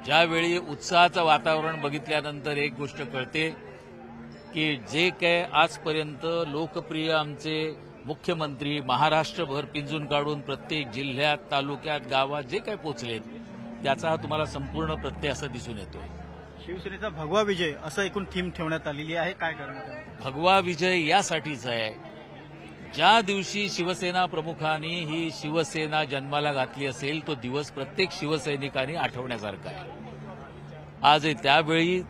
ज्यावेळी उत्साहाचं वातावरण बघितल्यानंतर एक गोष्ट कळते की जे काय आजपर्यंत लोकप्रिय आमचे मुख्यमंत्री महाराष्ट्रभर पिंजून काढून प्रत्येक जिल्ह्यात, तालुक्यात, गावात जे काही पोचलेत त्याचा तुम्हाला संपूर्ण प्रत्यय असं दिसून येतोय। शिवसेनेचा भगवा विजय असं एकूण थीम ठेवण्यात आलेली आहे, काय कारण? भगवा विजय यासाठीच आहे, ज्या दिवशी शिवसेना प्रमुखांनी ही शिवसेना जन्माला घातली असेल तो दिवस प्रत्येक शिवसैनिकांनी आठवण्यासारखा आहे। आज त्यावेळी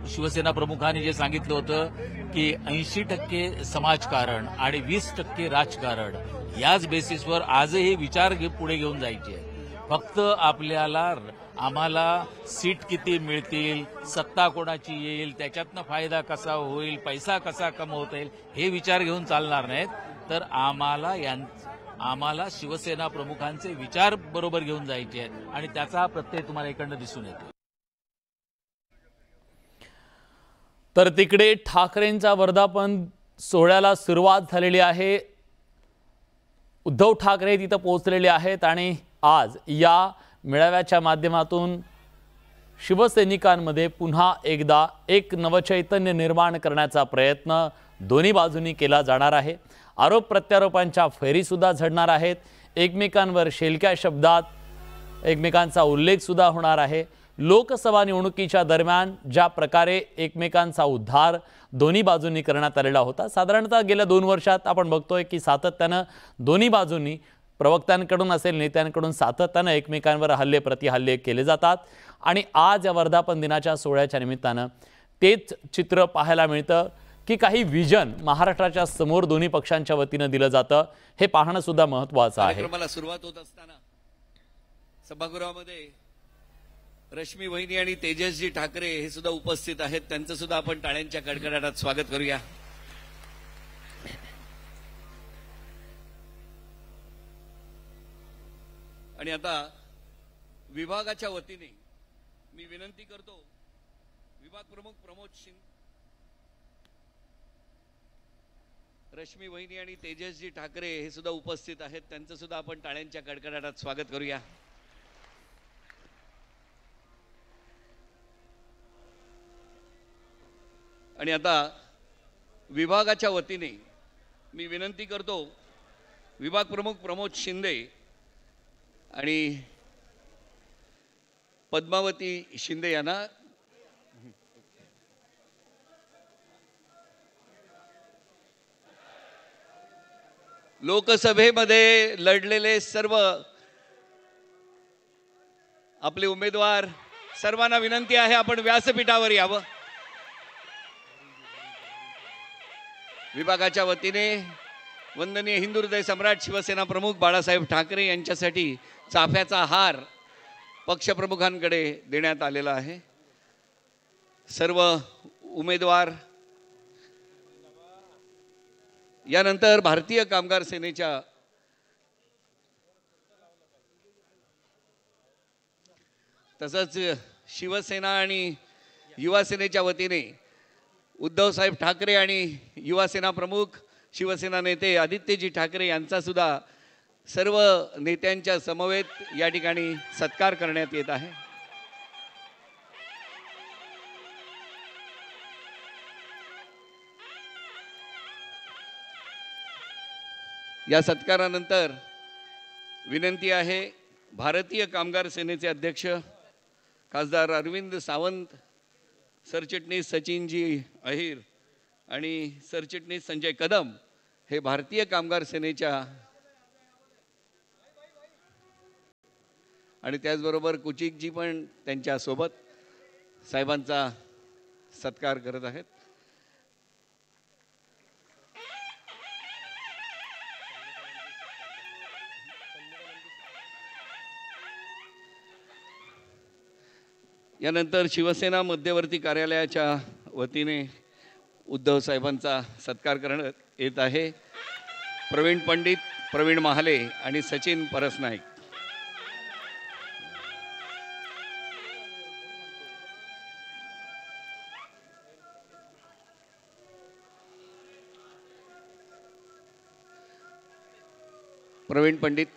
शिवसेना प्रमुखांनी जे सांगितलं होतं की 80% समाजकारण आणि 20% राजकारण याच बेसिसवर आजही विचार पुढे घेऊन जायचे आहे। फक्त आम्हाला सीट किती मिळतील, सत्ता कोणाची येईल, त्याच्यातनं फायदा कसा होईल, पैसा कसा कमवता येईल हे विचार घेऊन चालणार नाहीत, तर आम्हाला शिवसेना प्रमुखांचे विचार बरोबर घेऊन जायचे आहेत आणि त्याचा प्रत्यय तुम्हाला इकडनं दिसून येतो। तर तिकडे ठाकरेंचा वर्धापन सोहळ्याला सुरुवात झालेली आहे। उद्धव ठाकरे तिथे पोहोचलेले आहेत आणि आज या मेळाव्याच्या माध्यमातून शिवसैनिकांमध्ये पुन्हा एकदा एक नवचैतन्य निर्माण करण्याचा प्रयत्न दोन्ही बाजूंनी केला जाणार आहे। आरोप प्रत्यारोपांच्या फेरी सुद्धा झडणार आहेत। एकमेकांवर शेलक्या शब्दात एकमेकांचा उल्लेख सुद्धा होणार आहे। लोकसभा निवडणुकीच्या दरम्यान ज्या प्रकारे एकमेकांचा उद्धार दोन्ही बाजूंनी करण्यात आलेला होता, साधारणतः गेल्या 2 वर्षात आपण बघतोय की सातत्याने दोन्ही बाजूंनी प्रवक्त्यांकडून असेल नेत्यांकडून सातत्याने एकमेकांवर हल्ले प्रतिहल्ले केले जातात आणि आज या वर्धापन दिनाच्या सोहळ्याच्या निमित्ताने तेच चित्र पाहायला मिळतं की काही विजन महाराष्ट्राच्या समोर दोन्ही पक्षांच्या वतीने दिलं जातं, हे पाहणं सुद्धा महत्त्वाचं आहे। कार्यक्रमाला सुरुवात होत असताना सभागृहामध्ये रश्मी वहिनी आणि तेजसजी ठाकरे हे सुद्धा उपस्थित आहेत, त्यांचं सुद्धा आपण टाळ्यांच्या कडकडाटात स्वागत करूया। आणि आता विभागाच्या वतीने मी विनंती करतो, विभाग प्रमुख प्रमोद शिंदे, रश्मी वहिनी आणि तेजसजी ठाकरे हे सुद्धा उपस्थित आहेत, त्यांचं सुद्धा आपण टाळ्यांच्या कडकडाटात स्वागत करूया। आणि आता विभागाच्या वतीने मी विनंती करतो, विभाग प्रमुख प्रमोद शिंदे आणि पद्मावती शिंदे यांना लोकसभेमध्ये लढलेले सर्व आपले उमेदवार सर्वांना विनंती आहे आपण व्यासपीठावर यावं। विभागाच्या वतीने वंदनीय हिंदू हृदय सम्राट शिवसेना प्रमुख बाळासाहेब ठाकरे यांच्यासाठी चाफ्याचा हार पक्षप्रमुखांकडे देण्यात आलेला आहे। सर्व उमेदवार यानंतर भारतीय कामगार सेनेच्या तसंच शिवसेना आणि युवा सेनेच्या वतीने उद्धव साहेब ठाकरे आणि युवा सेना प्रमुख शिवसेना नेते आदित्यजी ठाकरे यांचा सुद्धा सर्व नेत्यांच्या समवेत या ठिकाणी सत्कार करण्यात येत आहे। या सत्कारानंतर विनंती आहे, भारतीय कामगार सेनेचे अध्यक्ष खासदार अरविंद सावंत, सरचिटणीस सचिनजी अहिर आणि सरचिटणीस संजय कदम हे भारतीय कामगार सेनेच्या आणि त्याचबरोबर कुचिकजी पण त्यांच्या सोबत साहेबांचा सत्कार करत आहेत। यानंतर शिवसेना मध्यवर्ती कार्यालयाच्या वतीने उद्धव साहेबांचा सत्कार करण्यात येत आहे। प्रवीण पंडित, प्रवीण महाले आणि सचिन परसनाईक। प्रवीण पंडित,